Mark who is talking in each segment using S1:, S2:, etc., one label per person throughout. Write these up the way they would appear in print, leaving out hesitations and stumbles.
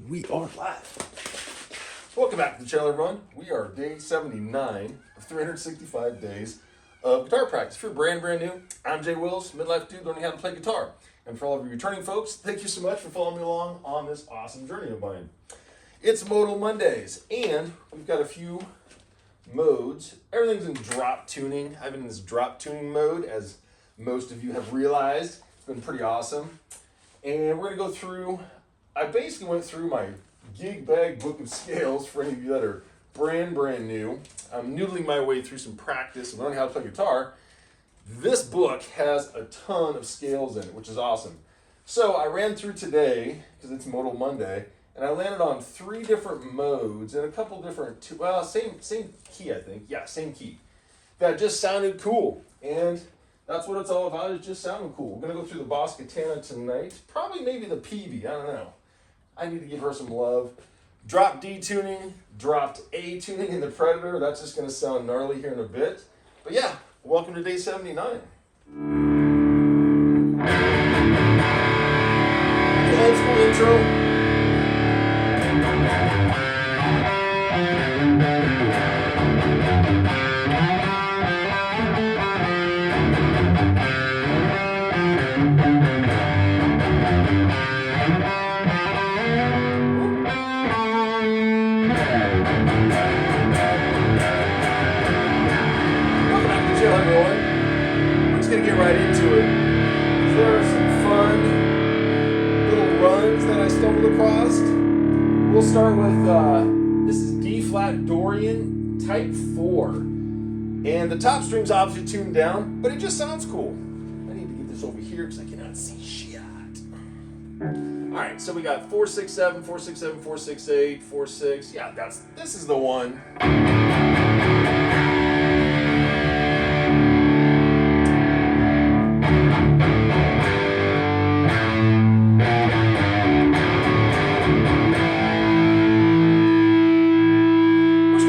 S1: We are live. Welcome back to the channel, everyone. We are day 79 of 365 days of guitar practice. If you're brand new, I'm Jay Wills, midlife dude learning how to play guitar. And for all of you returning folks, thank you so much for following me along on this awesome journey of mine. It's Modal Mondays, and we've got a few modes. Everything's in drop tuning. I've been in this drop tuning mode, as most of you have realized. It's been pretty awesome. And we're going to go through, I basically went through my gig bag book of scales for any of you that are brand new. I'm noodling my way through some practice and learning how to play guitar. This book has a ton of scales in it, which is awesome. So I ran through today, because it's Modal Monday, and I landed on 3 different modes and a couple different, same key, I think. Yeah, same key. That just sounded cool. And that's what it's all about, is just sounding cool. We're going to go through the Boss Katana tonight. Probably maybe the PB, I don't know. I need to give her some love. Drop D tuning, dropped A tuning in the Predator. That's just going to sound gnarly here in a bit. But yeah, welcome to day 79. The old school intro. Everyone, we're just going to get right into it. There are some fun little runs that I stumbled across. We'll start with, this is D flat Dorian type 4. And the top string's obviously tuned down, but it just sounds cool. I need to get this over here because I cannot see shit. Alright, so we got 4-6-7, 4-6-7, 4-6-8, 4-6. Yeah, this is the one.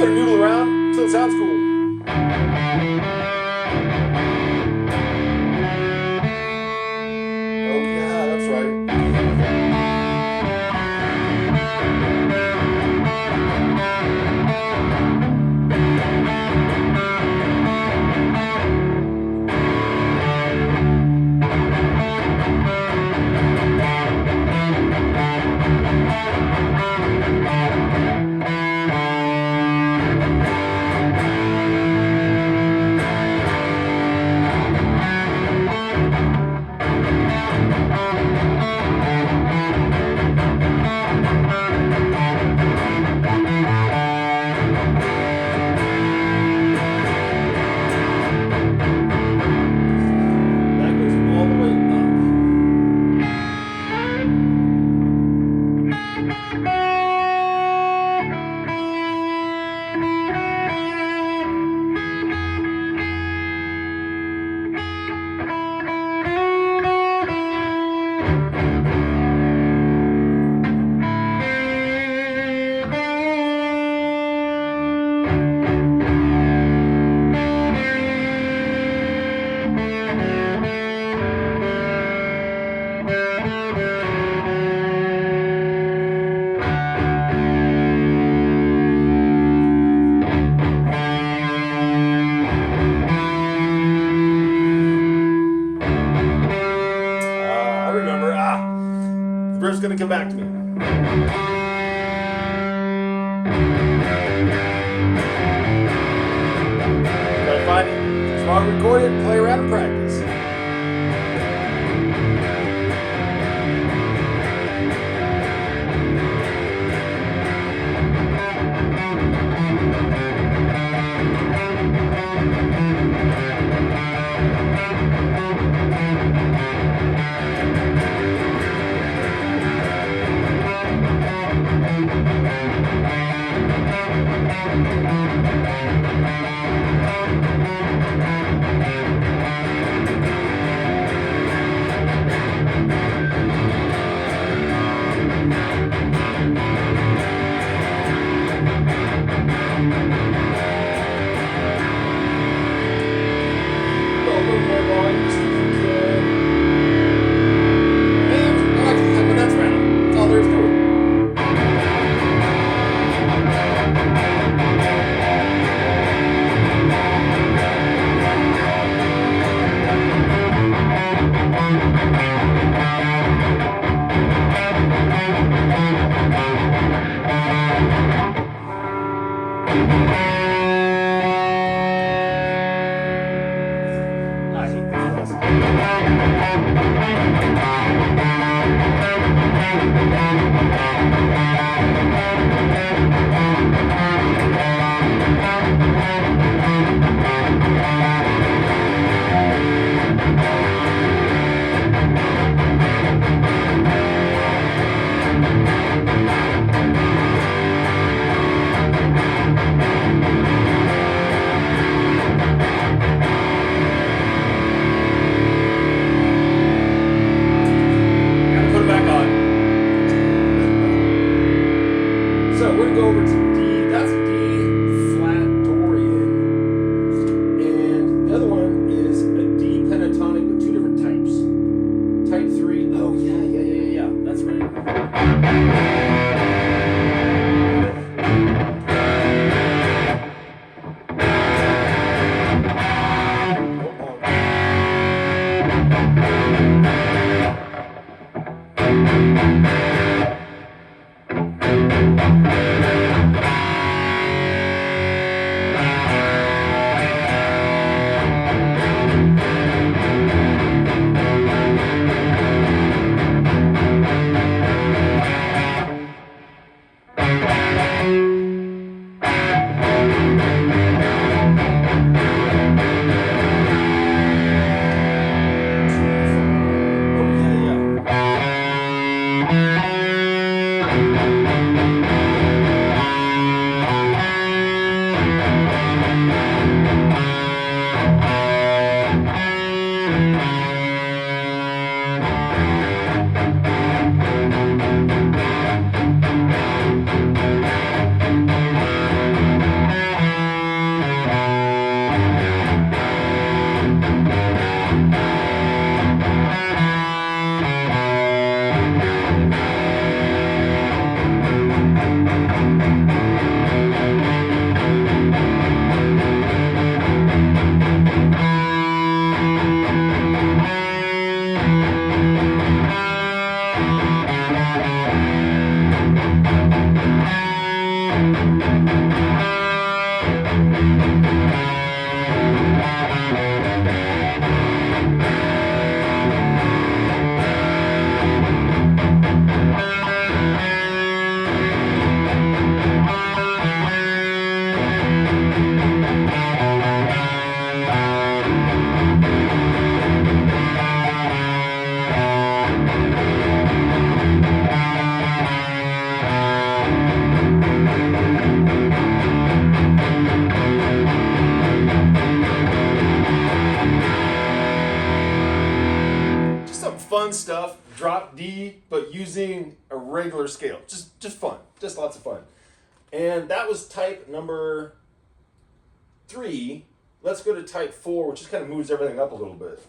S1: Noodle around until it sounds cool. Oh yeah, that's right. Gonna come back to me. Gotta find it. Smart recorded, play around and practice. I hate these Gotta put it back on. So we're gonna go over to D. That's D flat Dorian, and the other one is a D pentatonic with two different types. Type 3. Oh yeah. That's right. Fun stuff. Drop D, but using a regular scale. Just fun. Just lots of fun. And that was type number 3. Let's go to type 4, which just kind of moves everything up a little bit.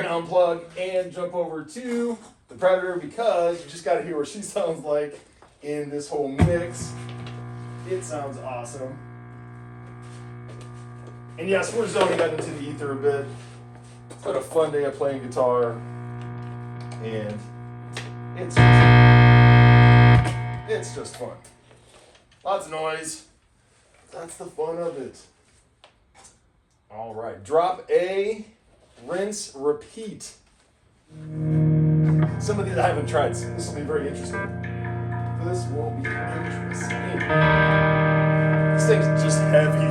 S1: Unplug and jump over to the Predator because you just got to hear what she sounds like in this whole mix. It sounds awesome. And yes, we're zoning out into the ether a bit. It's been a fun day of playing guitar, and it's just fun. Lots of noise. That's the fun of it. All right, drop A. Rinse, repeat. Some of these I haven't tried, so this will be very interesting. This will be interesting. This thing's just heavy.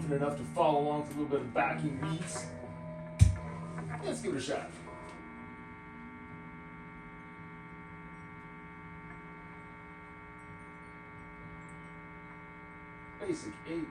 S1: Enough to follow along with a little bit of backing beats. Let's give it a shot. Basic 8-beat.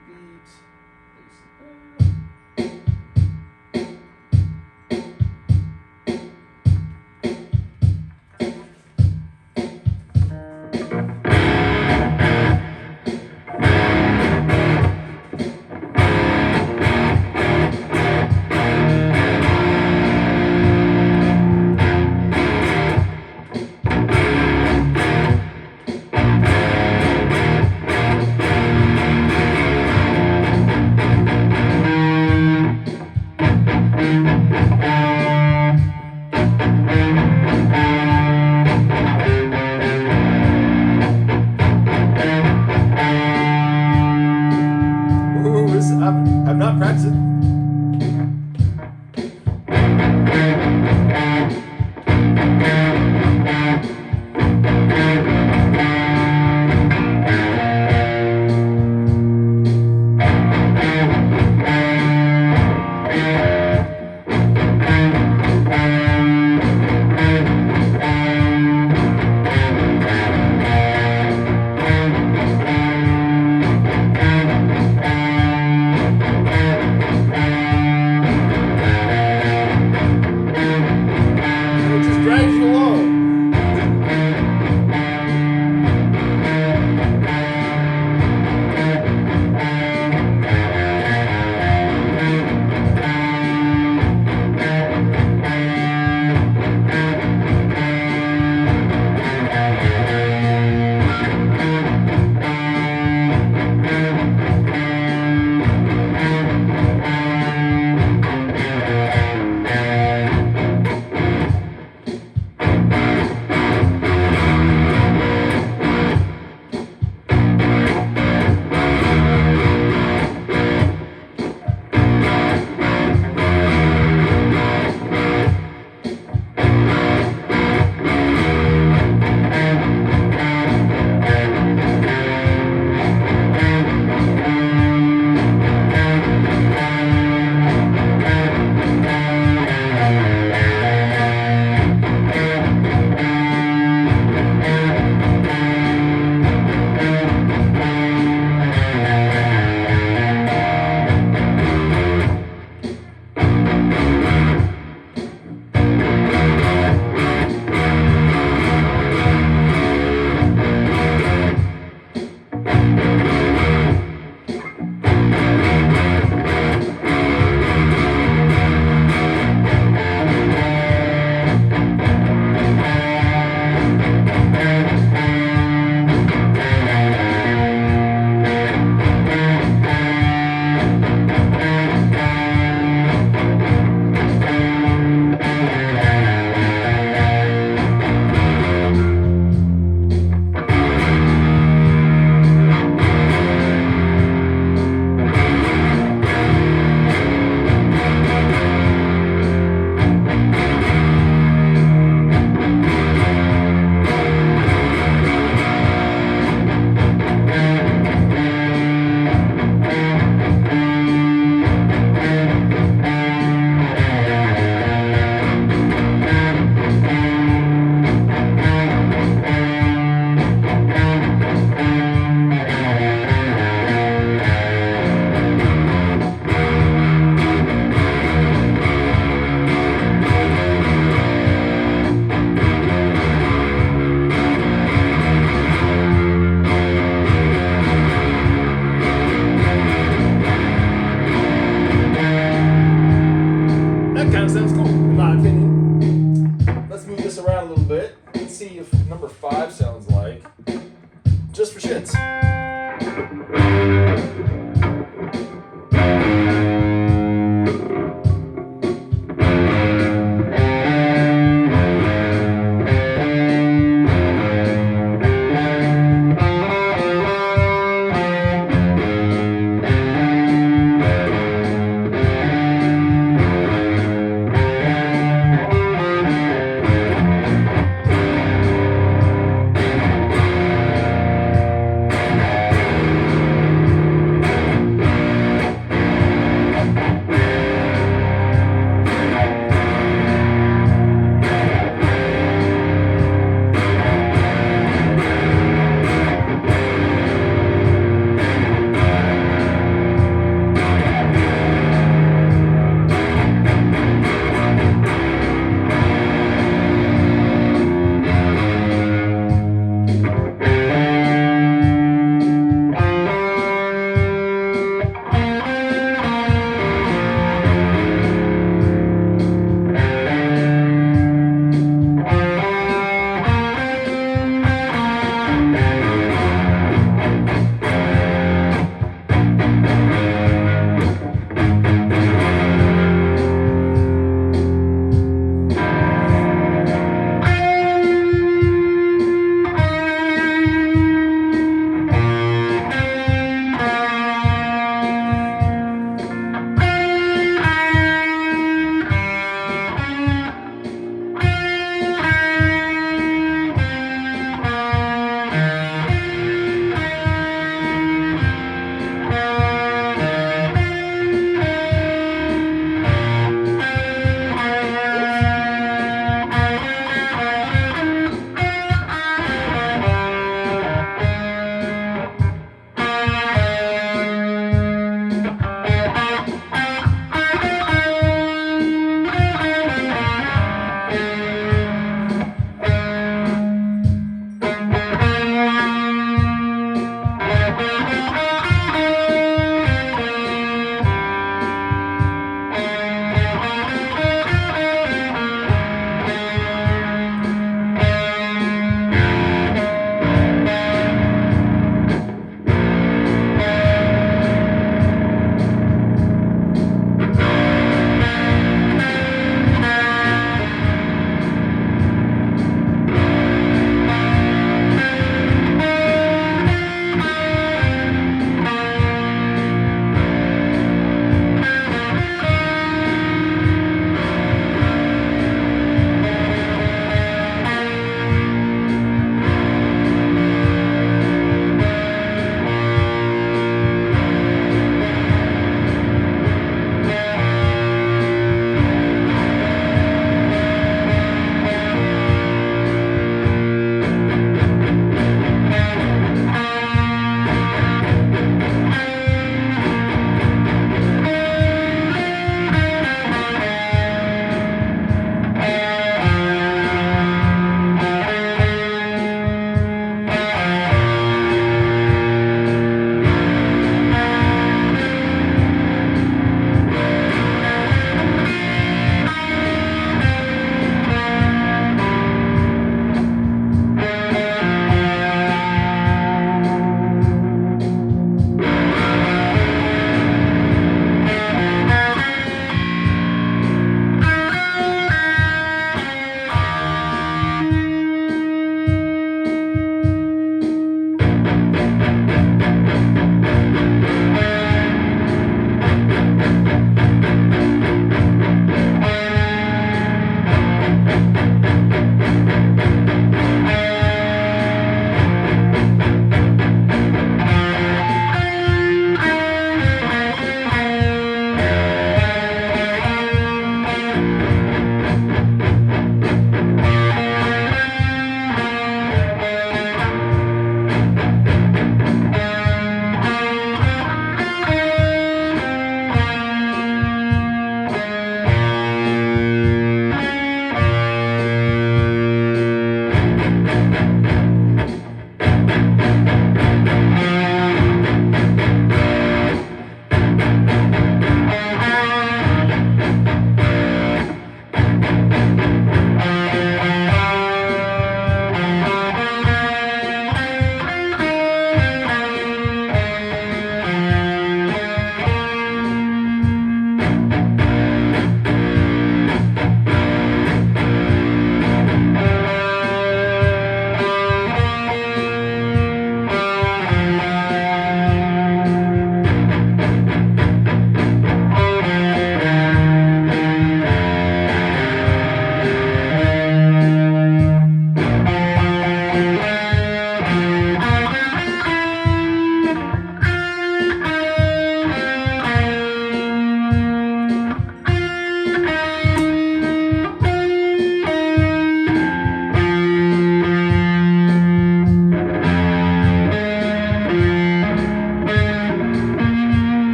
S1: have not practiced it.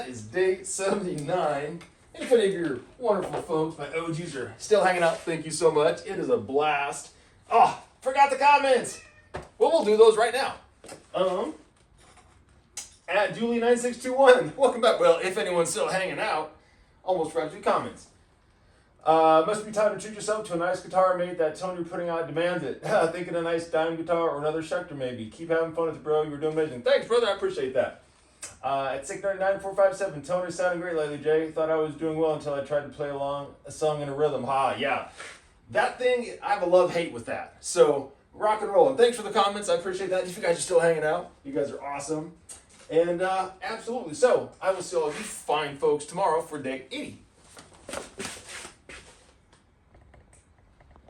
S1: is day 79. And if any of your wonderful folks, my OGs, are still hanging out, thank you so much. It is a blast. Oh, forgot the comments. Well, we'll do those right now. At Julie9621, welcome back. Well, if anyone's still hanging out, almost forgot to do comments. Must be time to treat yourself to a nice guitar, mate. That tone you're putting out demands it. Thinking a nice dime guitar or another Schecter maybe. Keep having fun with it, bro. You were doing amazing. Thanks, brother. I appreciate that. At 699-457, tone is sounding great lately, Jay. Thought I was doing well until I tried to play along a song in a rhythm. Yeah. That thing, I have a love-hate with that. So, rock and roll. And thanks for the comments. I appreciate that. If you guys are still hanging out, you guys are awesome. And absolutely. So, I will see all of you fine folks tomorrow for day 80.